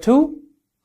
2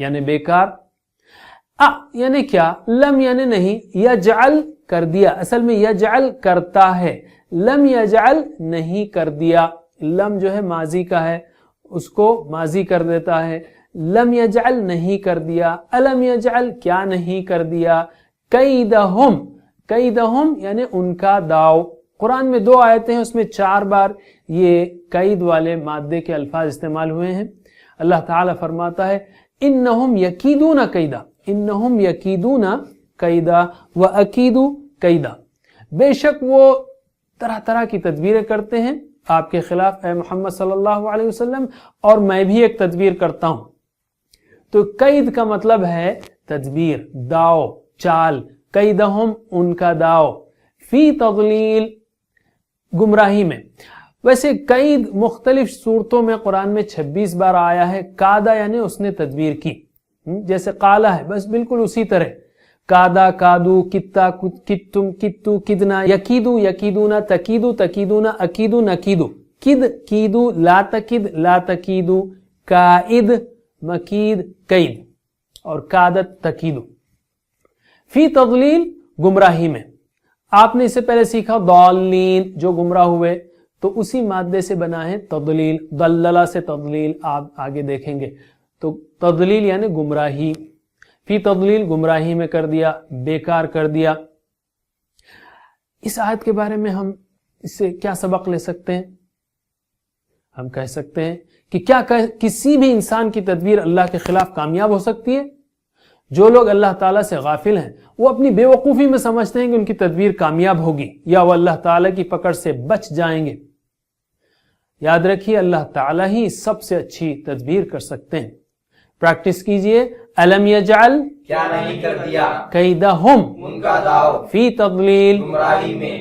یعنی بیکار. یعنی کیا؟ لم یعنی نہیں، یجعل کر دیا، اصل میں یجعل کرتا ہے، لم یجعل نہیں کر دیا. لم جو ہے ماضی کا ہے، اس کو ماضی کر دیتا ہے. لم یجعل نہیں کر دیا، الم یجعل کیا نہیں کر دیا. کیدہم، کیدہم یعنی ان کا داؤ. قرآن میں 2 آیتیں ہیں، اس میں 4 بار یہ قید والے مادے کے الفاظ استعمال ہوئے ہیں. اللہ تعالیٰ فرماتا ہے انہم یکیدون قیدا، انہم یکیدون قیدا واکید قیدا، بے شک وہ طرح طرح کی تدبیریں کرتے ہیں آپ کے خلاف اے محمد صلی اللہ علیہ وسلم، اور میں بھی ایک تدبیر کرتا ہوں. تو قید کا مطلب ہے تدبیر، داؤ، چال. قیدہم ان کا داؤ، فی تضلیل گمراہی میں. ویسے قید مختلف صورتوں میں قرآن میں 26 بار آیا ہے. قادہ یعنی اس نے تدبیر کی، جیسے قالا ہے، بس بالکل اسی طرح. قادہ، قادو، کتا، کتم، کتو، کدنا، یکیدو، یکیدونا، تکیدو، تکیدونا، اکیدو، نکیدو. کد، کیدو، لا تکد، لا تکیدو، قائد، مکید، قید، اور قادت، تکیدو. فی تضلیل گمراہی میں. آپ نے اس سے پہلے سیکھا ضالین جو گمراہ ہوئے، تو اسی مادے سے بنا ہے تضلیل. ضلل سے تضلیل آپ آگے دیکھیں گے. تو تضلیل یعنی گمراہی. فی تضلیل گمراہی میں کر دیا، بیکار کر دیا. اس آیت کے بارے میں ہم اس سے کیا سبق لے سکتے ہیں؟ ہم کہہ سکتے ہیں کہ کیا کسی بھی انسان کی تدبیر اللہ کے خلاف کامیاب ہو سکتی ہے؟ جو لوگ اللہ تعالیٰ سے غافل ہیں وہ اپنی بے وقوفی میں سمجھتے ہیں کہ ان کی تدبیر کامیاب ہوگی یا وہ اللہ تعالیٰ کی پکڑ سے بچ جائیں گے. یاد رکھیے اللہ تعالیٰ ہی سب سے اچھی تدبیر کر سکتے ہیں. پریکٹس کیجئے. الم یجعل کیا نہیں کر دیا، کیدہم ان کا داؤ، فی تضلیل گمراہی میں.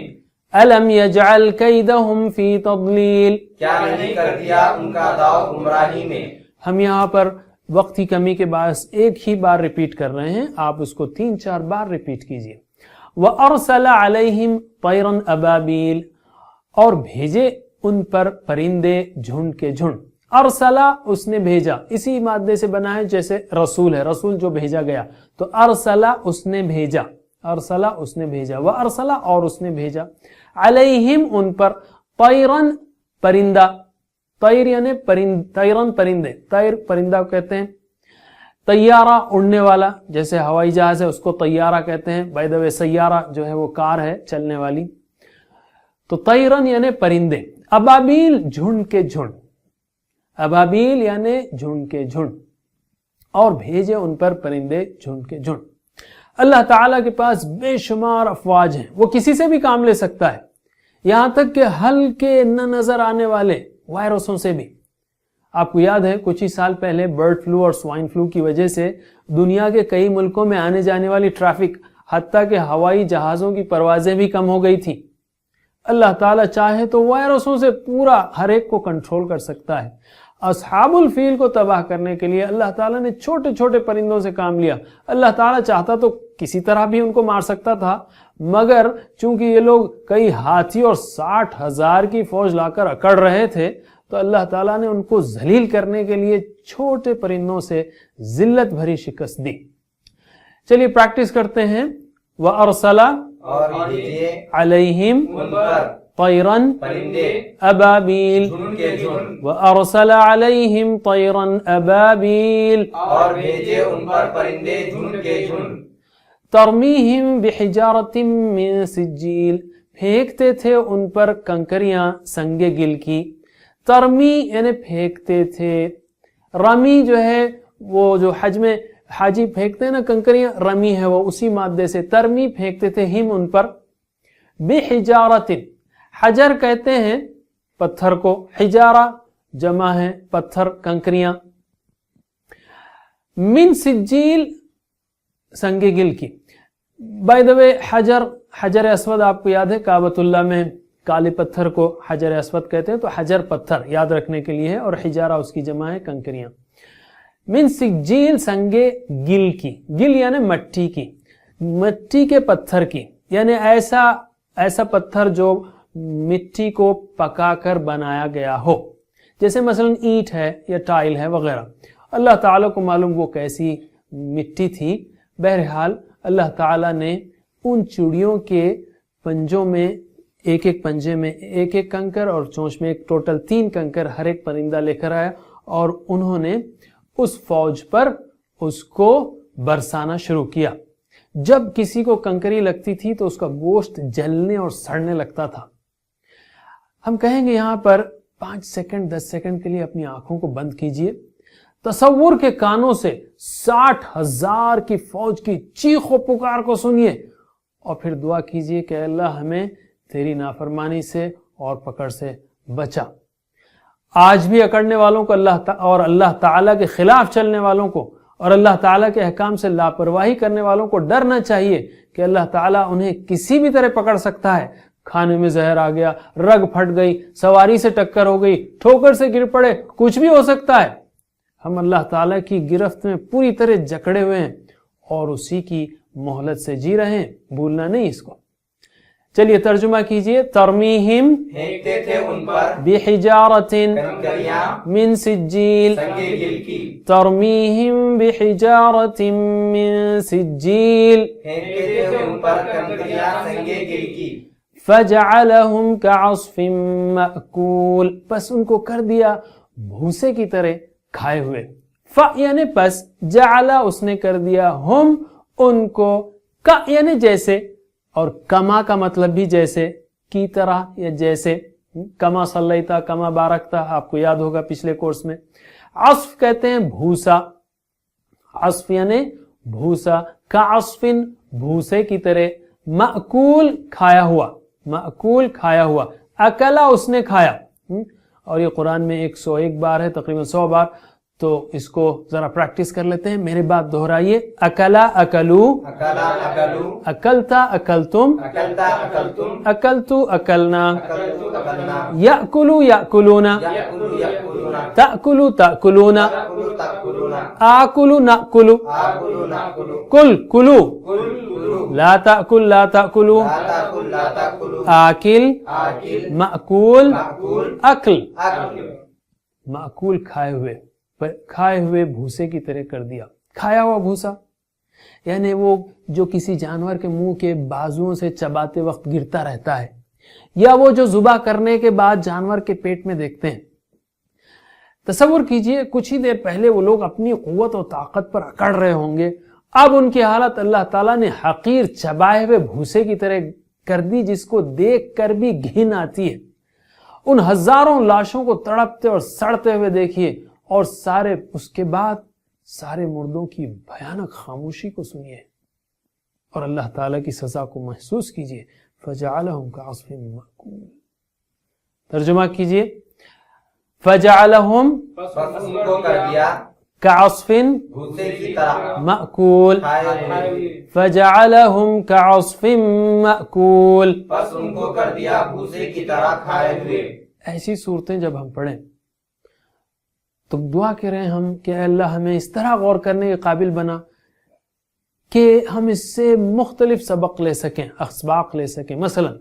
الم یجعل کیدہم فی تضلیل. کیا نہیں کر دیا ان کا داؤ گمراہی میں. ہم یہاں پر وقت کی کمی کے باعث ایک ہی بار ریپیٹ کر رہے ہیں، آپ اس کو 3-4 بار ریپیٹ کیجئے. وَأَرْسَلَ عَلَيْهِمْ طَيْرًا أَبَابِيلَ، اور بھیجے ان پر پرندے جھنڈ کے جھنڈ. ارسلہ اس نے بھیجا، اسی مادے سے بنا ہے جیسے رسول ہے، رسول جو بھیجا گیا. تو ارسلہ اس نے بھیجا، ارسلہ اس نے بھیجا، وَأَرْسَلَ اور اس نے بھیجا، علیہم ان پر، طیرن پرندہ. طیر یعنی طیرن پرندے، طیر پرندہ کہتے ہیں. طیارہ اڑنے والا، جیسے ہوائی جہاز ہے اس کو طیارہ کہتے ہیں. بائی دا وے سیارہ جو ہے وہ کار ہے چلنے والی. تو طیرن یعنی پرندے. ابابیل جھنڈ کے جھنڈ، ابابیل یعنی جھنڈ کے جھنڈ، اور بھیجے ان پر پرندے جھنڈ کے جھنڈ. اللہ تعالیٰ کے پاس بے شمار افواج ہیں، وہ کسی سے بھی کام لے سکتا ہے، یہاں تک کہ ہلکے نہ نظر آنے والے وائرسوں سے بھی. آپ کو یاد ہے کچھ ہی سال پہلے برڈ فلو اور سوائن فلو کی وجہ سے دنیا کے کئی ملکوں میں آنے جانے والی ٹریفک، حتیٰ کہ ہوائی جہازوں کی پروازیں بھی کم ہو گئی تھیں. اللہ تعالیٰ چاہے تو وائرسوں سے پورا ہر ایک کو کنٹرول کر سکتا ہے. اصحاب الفیل کو تباہ کرنے کے لیے اللہ تعالیٰ نے چھوٹے چھوٹے پرندوں سے کام لیا. اللہ تعالیٰ چاہتا تو کسی طرح بھی ان کو مار سکتا تھا، مگر چونکہ یہ لوگ کئی ہاتھی اور 60,000 کی فوج لا کر اکڑ رہے تھے تو اللہ تعالیٰ نے ان کو ذلیل کرنے کے لیے چھوٹے پرندوں سے ذلت بھری شکست دی. چلیے پریکٹس کرتے ہیں. وَأَرْسَلَ اور بھیجے عَلَيْهِمْ ان پر طَيْرًا پرندے أَبَابِيل. جھنڈ کے جھنڈ، وَأَرْسَلَ عَلَيْهِمْ طَيْرًا أَبَابِيل اور بھیجے ان پر پرندے جھنڈ کے جھنڈ. ترمیہم بحجارۃ من سجیل، پھینکتے تھے ان پر کنکریاں سنگ گل کی. ترمی یعنی پھینکتے تھے. رمی جو ہے وہ جو حج میں حاجی پھینکتے ہیں نا کنکریاں، رمی ہے وہ اسی مادے سے. ترمی پھینکتے تھے ہم ان پر، بحجارۃ، حجر کہتے ہیں پتھر کو، حجارہ جمع ہے پتھر کنکریاں. من سجیل سنگ گل کی. بائی دا وے حجر اسود آپ کو یاد ہے کعبۃ اللہ میں کالے پتھر کو حجر اسود کہتے ہیں، تو حجر پتھر یاد رکھنے کے لیے ہے، اور حجارہ اس کی جمع ہے کنکریاں. من سجیل سنگ گل کی، گل یعنی مٹی کی، مٹی کے پتھر کی، یعنی ایسا پتھر جو مٹی کو پکا کر بنایا گیا ہو، جیسے مثلا اینٹ ہے یا ٹائل ہے وغیرہ. اللہ تعالیٰ کو معلوم وہ کیسی مٹی تھی. بہرحال اللہ تعالیٰ نے ان چڑیوں کے پنجوں میں ایک ایک پنجے میں ایک ایک کنکر اور چونچ میں ایک ٹوٹل 3 کنکر ہر ایک پرندہ لے کر آیا اور انہوں نے اس فوج پر اس کو برسانا شروع کیا. جب کسی کو کنکری لگتی تھی تو اس کا گوشت جلنے اور سڑنے لگتا تھا. ہم کہیں گے یہاں پر 5 سیکنڈ 10 سیکنڈ کے لیے اپنی آنکھوں کو بند کیجئے. تصور کے کانوں سے 60,000 کی فوج کی چیخ و پکار کو سنیے اور پھر دعا کیجئے کہ اللہ ہمیں تیری نافرمانی سے اور پکڑ سے بچا. آج بھی اکڑنے والوں کو اللہ تعالیٰ کے خلاف چلنے والوں کو اور اللہ تعالیٰ کے احکام سے لاپرواہی کرنے والوں کو ڈرنا چاہیے کہ اللہ تعالیٰ انہیں کسی بھی طرح پکڑ سکتا ہے. کھانے میں زہر آ گیا, رگ پھٹ گئی, سواری سے ٹکر ہو گئی, ٹھوکر سے گر پڑے, کچھ بھی ہو سکتا ہے. ہم اللہ تعالیٰ کی گرفت میں پوری طرح جکڑے ہوئے ہیں اور اسی کی مہلت سے جی رہے ہیں, بھولنا نہیں اس کو. چلیے ترجمہ کیجئے. ترمیہم پھینکتے تھے ان پر بحجارۃ کنکریاں من سجیل. سنگے گل کی. ترمیہم بحجارۃ من سجیل پھینکتے تھے ان پر کنکریاں سنگے گل کی. فجعلہم کعصف مأکول, پس ان کو کر دیا بھوسے کی طرح کھائے ہوئے. یعنی پس, جعل اس نے کر دیا, ہم ان کو, کا یعنی جیسے, اور کما کا مطلب بھی جیسے, کی طرح یا جیسے. کما صلیتا, کما بارکتا, آپ کو یاد ہوگا پچھلے کورس میں. عصف کہتے ہیں بھوسا, عصف یعنی بھوسا, کعصف بھوسے کی طرح, مأکول کھایا ہوا, مأکول کھایا ہوا, اکلا اس نے کھایا. اور یہ قرآن میں 101 بار ہے, تقریباً 100 بار. تو اس کو ذرا پریکٹس کر لیتے ہیں, میرے بات دہرائیے. اکلا اکلو, اکلا اکلو, اکلتا اکلتم, اکلتا اکلتم, اکلتو اکلنا, اکلتو اکلنا, یأکلو یأکلون, یأکلو یأکلون, تأکلو تأکلون, تأکلو تأکلون, آکلو نأکلو, آکلو نأکلو, کل کلو, کل کلو, لا تأکل لا تأکلو, لا تأکل لا تأکلو, آکل, آکل, مأکول, مأکول, اکل. اکل. مأکول کھائے ہوئے, کھائے ہوئے بھوسے کی طرح کر دیا. کھایا ہوا بھوسا یعنی وہ جو کسی جانور کے منہ کے بازوؤں سے چباتے وقت گرتا رہتا ہے, یا وہ جو ذبح کرنے کے بعد جانور کے پیٹ میں دیکھتے ہیں. تصور کیجئے کچھ ہی دیر پہلے وہ لوگ اپنی قوت و طاقت پر اکڑ رہے ہوں گے, اب ان کی حالت اللہ تعالیٰ نے حقیر چبائے ہوئے بھوسے کی طرح کر دی, جس کو دیکھ کر بھی گھن آتی ہے. ان ہزاروں لاشوں کو تڑپتے اور سڑتے ہوئے دیکھیے, اور اس کے بعد سارے مردوں کی بھیانک خاموشی کو سنیے اور اللہ تعالیٰ کی سزا کو محسوس کیجئے. فجعلہم کعصف مأکول. ترجمہ کیجئے. فجعلہم بس ان کو کر دیا کعصف بھوسے کی طرح مأکول. کھائے ہوئے. فجعلہم کعصف مأکول. بس ان کو کر دیا بھوسے کی طرح کھائے ہوئے. ایسی صورتیں جب ہم پڑھیں تو دعا کریں ہم کہ اے اللہ ہمیں اس طرح غور کرنے کے قابل بنا کہ ہم اس سے مختلف سبق لے سکیں, اسباق لے سکیں. مثلا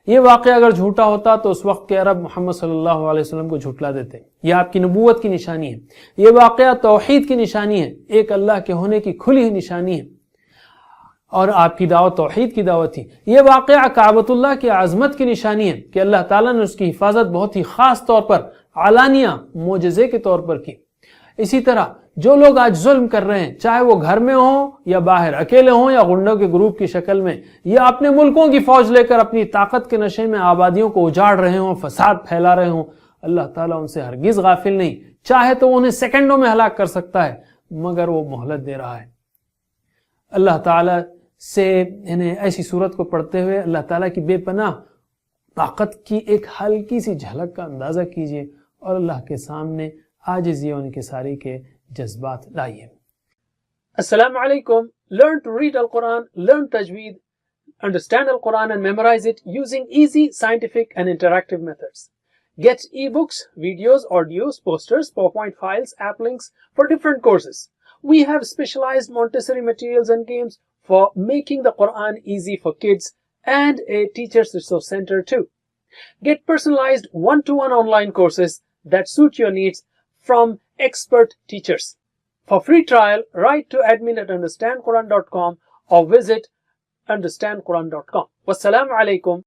یہ واقعہ اگر جھوٹا ہوتا تو اس وقت کے عرب محمد صلی اللہ علیہ وسلم کو جھٹلا دیتے. یہ آپ کی نبوت کی نشانی ہے. یہ واقعہ توحید کی نشانی ہے, ایک اللہ کے ہونے کی کھلی ہوئی نشانی ہے, اور آپ کی دعوت توحید کی دعوت تھی. یہ واقعہ کعبۃ اللہ کی عظمت کی نشانی ہے کہ اللہ تعالیٰ نے اس کی حفاظت بہت ہی خاص طور پر علانیہ معجزے کے طور پر کی. اسی طرح جو لوگ آج ظلم کر رہے ہیں, چاہے وہ گھر میں ہوں یا باہر اکیلے ہوں یا غنڈوں کے گروپ کی شکل میں, یا اپنے ملکوں کی فوج لے کر اپنی طاقت کے نشے میں آبادیوں کو اجاڑ رہے ہوں, فساد پھیلا رہے ہوں, اللہ تعالیٰ ان سے ہرگز غافل نہیں. چاہے تو وہ انہیں سیکنڈوں میں ہلاک کر سکتا ہے, مگر وہ مہلت دے رہا ہے. اللہ تعالیٰ سے انہیں ایسی صورت کو پڑھتے ہوئے اللہ تعالیٰ کی بے پناہ طاقت کی ایک ہلکی سی جھلک کا اندازہ کیجئے اور اللہ کے سامنے عاجزی اور انکساری کے جذبات لائیے. السلام علیکم. Learn to read Al-Quran, learn tajweed, understand Al-Quran and memorize it using easy, scientific and interactive methods. Get ebooks, videos, audios, posters, PowerPoint files, app links for different courses. We have specialized Montessori materials and games for making the Quran easy for kids and a teacher's resource center too. Get personalized one-to-one online courses that suit your needs from expert teachers. For free trial, write to admin@understandquran.com or visit understandquran.com. Wassalamu alaikum